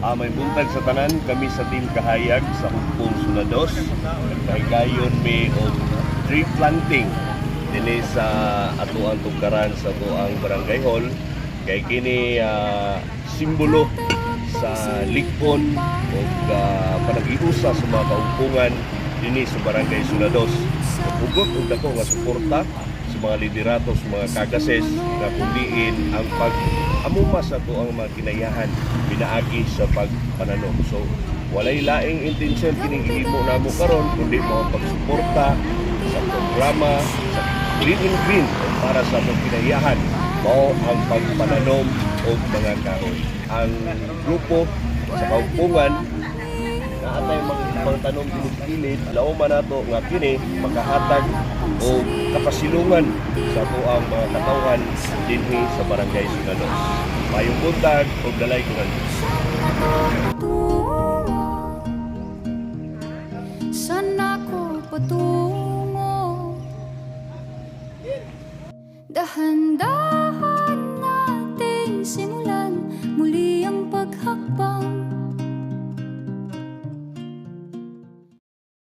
May buntag sa tanan, kami sa Team Kahayag sa Hugpong Sunados. Nagpahigayon may og tree planting dinhi sa atuang tugkaran sa atuang barangay hall. Kay kini simbolo sa ligpon o panagiusa sa mga kaugpungan dinhi sa barangay Sunados. Hugot og dako nga suporta sa mga liderato sa mga kagases na kundiin ang pag-amuma sa ito ang mga kinayahan pinaagi sa pagpananom. So walay laing intensyon kining gihimo namo karon kundi mga pagsuporta sa programa sa Green and Green para sa mga kinayahan mao ang pagpananom o mga kahoy. Ang grupo sa kaugpungan na atay magtanom gilid-gilid, lauman nato nga kini makahatag o kapasilungan sa tuang mga katawhan dinhi sa barangay Sunados. Mayong buntag o dalay ko sana ko patungo dahan-dahan